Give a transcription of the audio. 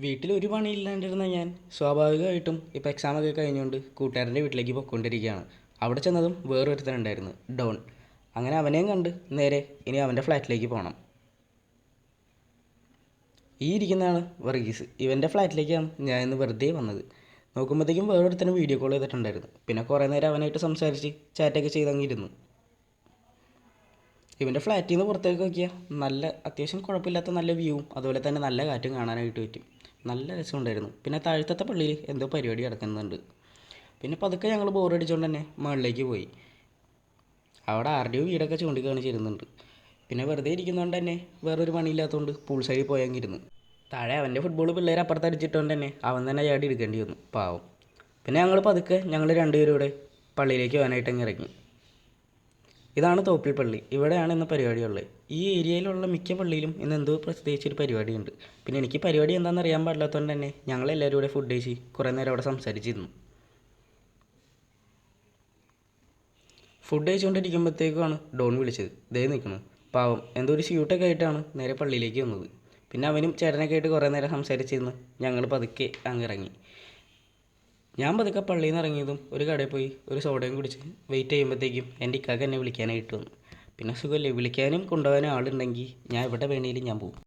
വീട്ടിലൊരു പണിയില്ലാണ്ടിരുന്ന ഞാൻ സ്വാഭാവികമായിട്ടും ഇപ്പോൾ എക്സാമൊക്കെ കഴിഞ്ഞുകൊണ്ട് കൂട്ടുകാരൻ്റെ വീട്ടിലേക്ക് പോയിക്കൊണ്ടിരിക്കുകയാണ്. അവിടെ ചെന്നതും വേറൊരുത്തനുണ്ടായിരുന്നു, ഡോൺ. അങ്ങനെ അവനെയും കണ്ട് നേരെ ഇനി അവൻ്റെ ഫ്ലാറ്റിലേക്ക് പോകണം. ഈ ഇരിക്കുന്നതാണ് വർഗീസ്. ഇവൻ്റെ ഫ്ലാറ്റിലേക്കാണ് ഞാൻ ഇന്ന് വെറുതെ വന്നത്. നോക്കുമ്പോഴത്തേക്കും വേറൊരുത്തനും വീഡിയോ കോൾ ചെയ്തിട്ടുണ്ടായിരുന്നു. പിന്നെ കുറേ നേരം അവനായിട്ട് സംസാരിച്ച് ചാറ്റൊക്കെ ചെയ്തങ്ങിരുന്നു. ഇവൻ്റെ ഫ്ലാറ്റിൽ നിന്ന് പുറത്തേക്ക് നോക്കിയാൽ നല്ല അത്യാവശ്യം കുഴപ്പമില്ലാത്ത നല്ല വ്യൂവും അതുപോലെ തന്നെ നല്ല കാറ്റും കാണാനായിട്ട് പറ്റും. നല്ല രസമുണ്ടായിരുന്നു. പിന്നെ താഴത്തെ പള്ളിയിൽ എന്തോ പരിപാടി നടക്കുന്നുണ്ട്. പിന്നെ പതുക്കെ ഞങ്ങൾ ബോറടിച്ചുകൊണ്ട് തന്നെ മുകളിലേക്ക് പോയി. അവിടെ ആരുടെയോ വീടൊക്കെ ചൂണ്ടിക്കാണിച്ചിരുന്നുണ്ട്. പിന്നെ വെറുതെ ഇരിക്കുന്നതുകൊണ്ട് തന്നെ വേറൊരു പണിയില്ലാത്തതുകൊണ്ട് പൂൾ സൈഡിൽ പോയങ്ങിരുന്നു. താഴെ അവൻ്റെ ഫുട്ബോൾ പിള്ളേർ അപ്പുറത്ത് അടിച്ചിട്ടുകൊണ്ട് തന്നെ അവൻ തന്നെ ചാടി എടുക്കേണ്ടി വന്നു, പാവം. പിന്നെ ഞങ്ങൾ പതുക്കെ രണ്ടുപേരും കൂടെ പള്ളിയിലേക്ക് പോകാനായിട്ട് അങ്ങ് ഇറങ്ങി. ഇതാണ് തോപ്പിൽ പള്ളി. ഇവിടെയാണ് ഇന്ന് പരിപാടിയുള്ളത്. ഈ ഏരിയയിലുള്ള മിക്ക പള്ളിയിലും ഇന്ന് എന്തോ പ്രത്യേകിച്ചൊരു പരിപാടിയുണ്ട്. പിന്നെ എനിക്ക് പരിപാടി എന്താണെന്ന് അറിയാൻ പാടില്ലാത്തതുകൊണ്ട് തന്നെ ഞങ്ങളെല്ലാവരും കൂടെ ഫുഡ് കഴിച്ച് കുറേ നേരം അവിടെ സംസാരിച്ചിരുന്നു. ഫുഡ് കഴിച്ചുകൊണ്ടിരിക്കുമ്പോഴത്തേക്കുമാണ് ഡോൺ വിളിച്ചത്. ദേ നിൽക്കുന്നു, പാവം. എന്തോ ഒരു സ്യൂട്ടൊക്കെ ആയിട്ടാണ് നേരെ പള്ളിയിലേക്ക് വന്നത്. പിന്നെ അവനും ചേട്ടനൊക്കെ ആയിട്ട് കുറേ നേരം സംസാരിച്ചിരുന്നു ഞങ്ങൾ പതുക്കെ അങ്ങ് ഇറങ്ങി. ഞാൻ പതുക്കെ പള്ളിയിൽ നിന്ന് ഇറങ്ങിയതും ഒരു കടയിൽ പോയി ഒരു സോഡയും കുടിച്ച് വെയിറ്റ് ചെയ്യുമ്പോഴത്തേക്കും എൻ്റെ ഇക്കാക്ക എന്നെ വിളിക്കാനായിട്ട് വന്നു. പിന്നെ സുഖമല്ലേ, വിളിക്കാനും കൊണ്ടുപോകാനും ആളുണ്ടെങ്കിൽ ഞാൻ എവിടെ വേണമെങ്കിലും ഞാൻ പോകും.